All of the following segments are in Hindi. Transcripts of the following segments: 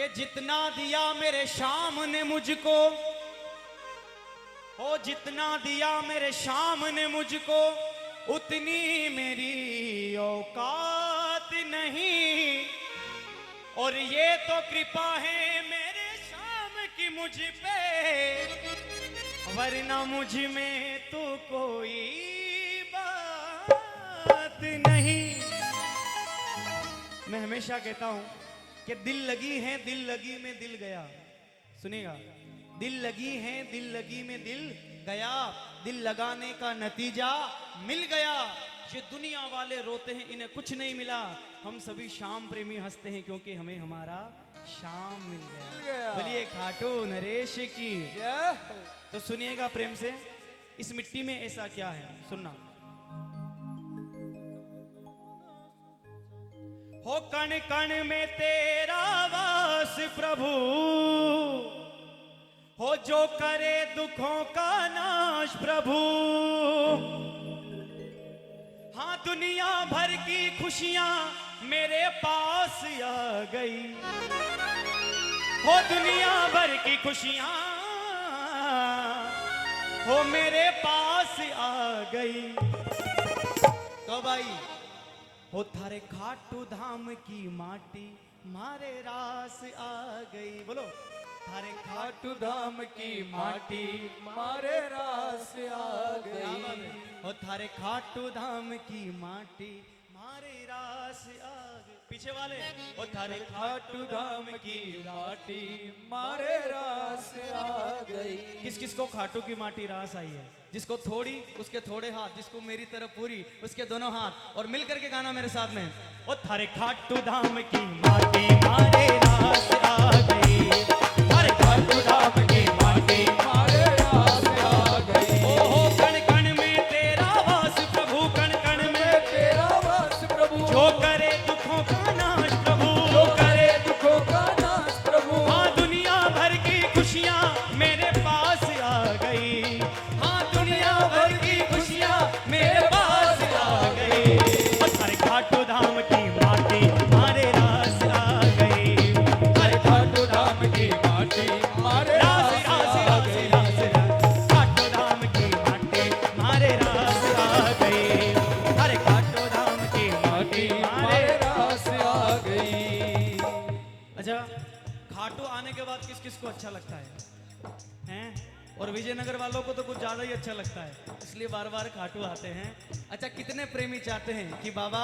कि जितना दिया मेरे शाम ने मुझको, ओ जितना दिया मेरे शाम ने मुझको, उतनी मेरी औकात नहीं। और ये तो कृपा है मेरे शाम की मुझ पे, वरना मुझ में तो कोई बात नहीं। मैं हमेशा कहता हूं कि दिल लगी है, दिल लगी में दिल गया। सुनिएगा, दिल लगी है, दिल लगी में दिल गया, दिल लगाने का नतीजा मिल गया। ये दुनिया वाले रोते हैं इन्हें कुछ नहीं मिला, हम सभी शाम प्रेमी हंसते हैं क्योंकि हमें हमारा शाम मिल गया। बोलिए खाटू नरेश की। तो सुनिएगा प्रेम से, इस मिट्टी में ऐसा क्या है, सुनना। हो कण कण में तेरा वास प्रभु, हो जो करे दुखों का नाश प्रभु। हाँ दुनिया भर की खुशियां मेरे पास आ गई, हो दुनिया भर की खुशियां हो मेरे पास आ गई। तो भाई हो थारे खाटू धाम की माटी मारे रास आ गई। बोलो, थारे खाटू धाम की माटी मारे रास आ गई। हो थारे खाटू धाम की माटी मारे रास आ गई। पीछे वाले, हो थारे खाटू धाम की माटी मारे रास आ गई। किस किस को खाटू की माटी रास आई है? जिसको थोड़ी उसके थोड़े हाथ, जिसको मेरी तरफ पूरी उसके दोनों हाथ। और मिलकर के गाना मेरे साथ में, ओ थारे खाटू धाम की माटी मारे रास आ गई, थारे खाटू धाम की माटी मारे रास आ गई। ओ हो कण कण में तेरा वास प्रभु, कण कण में तेरा वास प्रभु, जो करे दुखों का नाश प्रभु, जो करे दुखों का नाश प्रभु। हाँ दुनिया भर की खुशियाँ मेरे पास आ गई, हाँ दुनिया भर की खुशियाँ मेरे पास आ गई। और थारे खाटू धाम की माटी मारे रास आ गई, थारे खाटू धाम की माटी मारे रास रास रास आ रास गई। रास खाटू धाम की माटी मारे रास आ गई, थारे खाटू धाम की माटी मारे। मारे रास आ गई। अच्छा, खाटू आने के बाद किस किस को अच्छा लगता है हैं? और विजयनगर वालों को तो कुछ ज्यादा ही अच्छा लगता है, इसलिए बार बार खाटू आते हैं। अच्छा, कितने प्रेमी चाहते हैं कि बाबा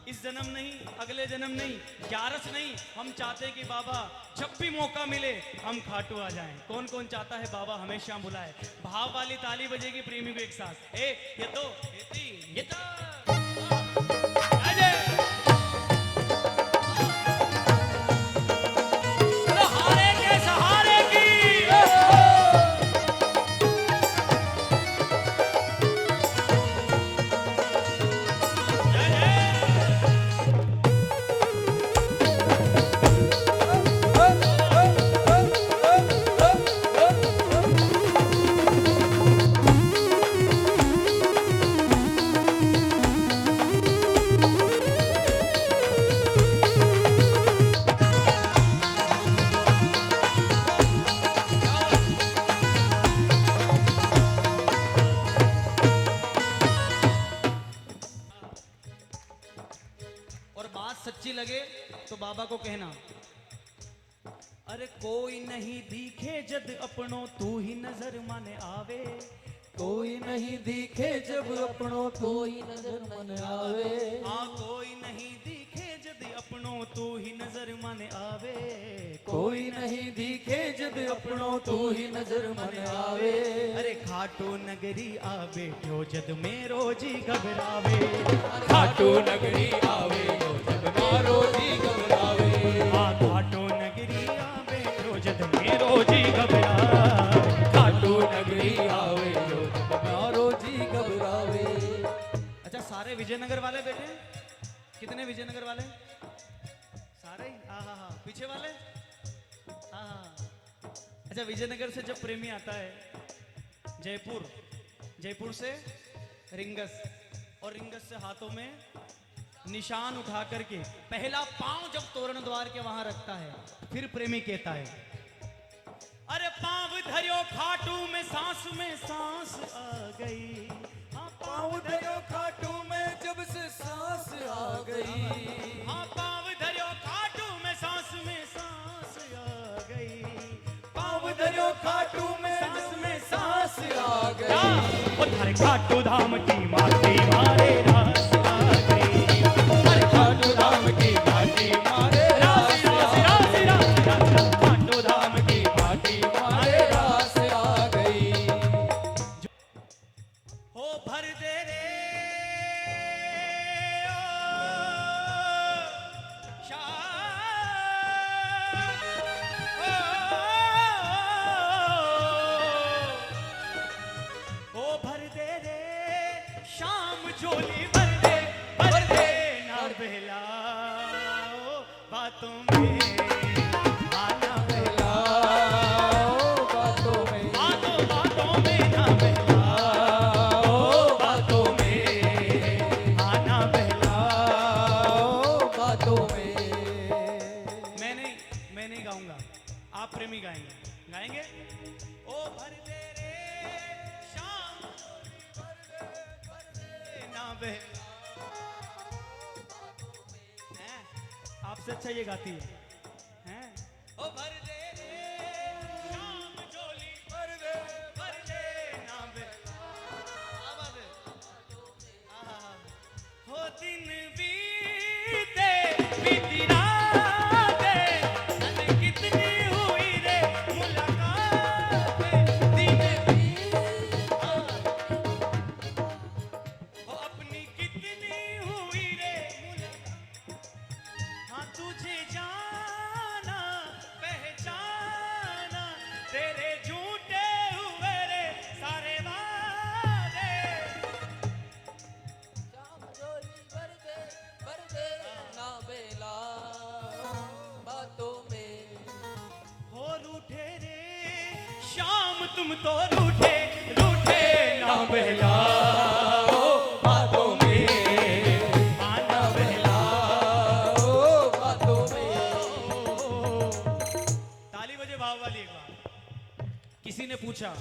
इस जन्म नहीं, अगले जन्म नहीं, 11 नहीं, हम चाहते हैं कि बाबा जब भी मौका मिले हम खाटू आ जाएं। कौन कौन चाहता है बाबा हमेशा बुलाए? भाव वाली ताली बजेगी प्रेमी को एक साथ। ए ये तो ये तो अजय सहारे के सहारे की। जय जय। और बात सच्ची लगे तो बाबा को कहना, अरे कोई नहीं दिखे जद अपनों तू ही नजर माने आवे, कोई नहीं दिखे जब अपनों कोई नजर मन आवे। हाँ कोई नहीं दिखे जद अपनों तू ही नजर माने आवे, कोई नहीं दिखे जब अपनों तू ही नजर मन आवे। अरे खाटू नगरी आ बैठो जद मेरो जी घबरावे, खाटू नगरी आवे जो जब मारो जी घबरावे। हाँ खाटू नगरी आ बैठो जद मेरो जी घबरावे, खाटू नगरी आवे जो जब मारो जी घबरावे। अच्छा, सारे विजयनगर वाले बैठे हैं? कितने विजयनगर वाले? सारे ही? हाँ हाँ हाँ। पीछे वाले? हाँ हाँ। अच्छा, विजयनगर से जब प्रेमी आता है जयपुर, जयपुर से रिंगस, और रिंगस से हाथों में निशान उठा करके पहला पांव जब तोरण द्वार के वहां रखता है, फिर प्रेमी कहता है, अरे पांव धरियो खाटू में सांस आ गई। हाँ पाँव धरो खाटू में जब से सांस आ गई। हाँ पांव धरियो खाटू में सांस आ गई। पाँव धरो खाटू में सांस आ गई। वो थारे खाटू धाम की माटी मारे रास आ गई। हर खाटू धाम की माटी मारे रास आ गई। खाटू धाम की माटी मारे रास आ गई। हो भर दे रे ओ भर दे रे शाम झोली भर दे ना बहलाओ बातों में आना बहलाओ बातों में, बातों में ना बहलाओ बातों में आना बहलाओ बातों में। मैं नहीं गाऊंगा, आप प्रेमी गाएंगे। ओ भर दे रे शाम भर दे ना बहलाओ हैं? आपसे अच्छा ये गाती है ओ भर दे रे शाम झोली भर दे ना बहलाओ। आवाज है। हो दिन बीते बीती रातें, जाने कितनी हुई रे मुलाकातें। दिन हो अपनी कितनी हुई रे मुलाकातें। हाँ तुझे जाना पहचाना, तेरे झूठे हुए रे सारे वादे। शाम झोली भर दे ना बेला बातों में। हो रूठे रे शाम तुम तो रूठे ना बहलाओ बातों में आना बहलाओ बातों में। ताली बजे भाव वाली एक बात। किसी ने पूछा,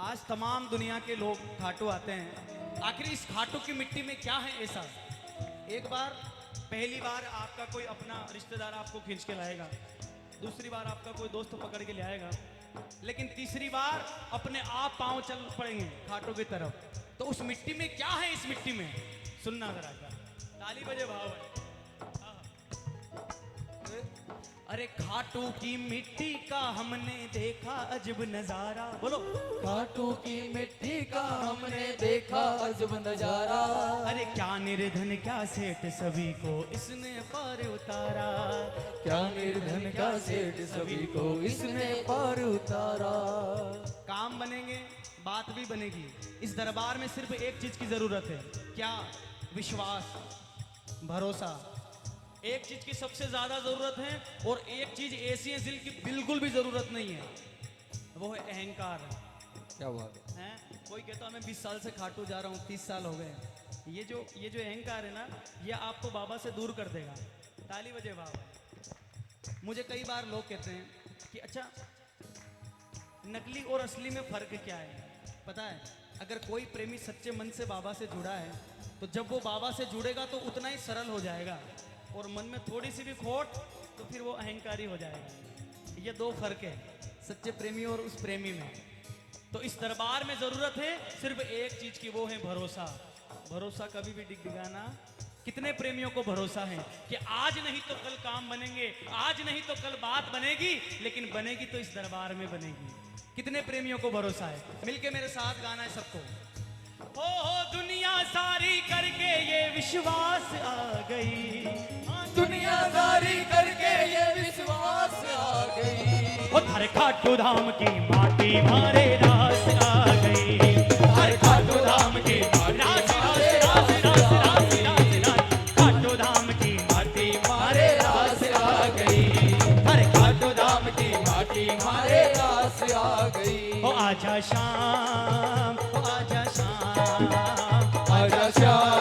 आज तमाम दुनिया के लोग खाटू आते हैं, आखिर इस खाटू की मिट्टी में क्या है ऐसा? एक बार पहली बार आपका कोई अपना रिश्तेदार आपको खींच के लाएगा, दूसरी बार आपका कोई दोस्त पकड़ के ले आएगा, लेकिन तीसरी बार अपने आप पांव चल पड़ेंगे खाटू की तरफ। तो उस मिट्टी में क्या है? इस मिट्टी में सुनना जरा का। ताली बजे भाव है। अरे खाटू की मिट्टी का हमने देखा अजब नजारा। बोलो। खाटू की मिट्टी का हमने देखा अजब नजारा। अरे क्या निर्धन क्या सेठ सभी को इसने पार उतारा। क्या निर्धन का सेठ सभी को इसने पार उतारा। काम बनेंगे, बात भी बनेगी। इस दरबार में सिर्फ एक चीज की जरूरत है, क्या? विश्वास, भरोसा। एक चीज की सबसे ज्यादा जरूरत है और एक चीज ऐसी है जिल की बिल्कुल भी जरूरत नहीं है, वो है अहंकार। क्या बात है? कोई कहता मैं 20 साल से खाटू जा रहा हूँ, 30 साल हो गए। ये जो अहंकार है ना, ये आपको बाबा से दूर कर देगा। ताली बजे बाबा। मुझे कई बार लोग कहते हैं कि अच्छा नकली और असली में फर्क क्या है? पता है, अगर कोई प्रेमी सच्चे मन से बाबा से जुड़ा है तो जब वो बाबा से जुड़ेगा तो उतना ही सरल हो जाएगा, और मन में थोड़ी सी भी खोट तो फिर वो अहंकारी हो जाएगा। ये दो फर्क है सच्चे प्रेमी और उस प्रेमी में। तो इस दरबार में जरूरत है सिर्फ एक चीज की, वो है भरोसा। भरोसा कभी भी डिगडिगाना। कितने प्रेमियों को भरोसा है कि आज नहीं तो कल काम बनेंगे, आज नहीं तो कल बात बनेगी, लेकिन बनेगी तो इस दरबार में बनेगी। कितने प्रेमियों को भरोसा है? मिलके मेरे साथ गाना है सबको। हो दुनिया सारी करके ये विश्वास आ गई। दुनिया सारी करके ये विश्वास आ गई। हो थारे खाटू धाम की माटी मारे रास आ गई। हर खाटू धाम की रास रास रास रास रास रास खाटू धाम की माटी मारे रास आ गई। हर खाटू धाम की माटी मारे रास आ गई। हो आजा शाम, हो आजा शाम, आजा शाम।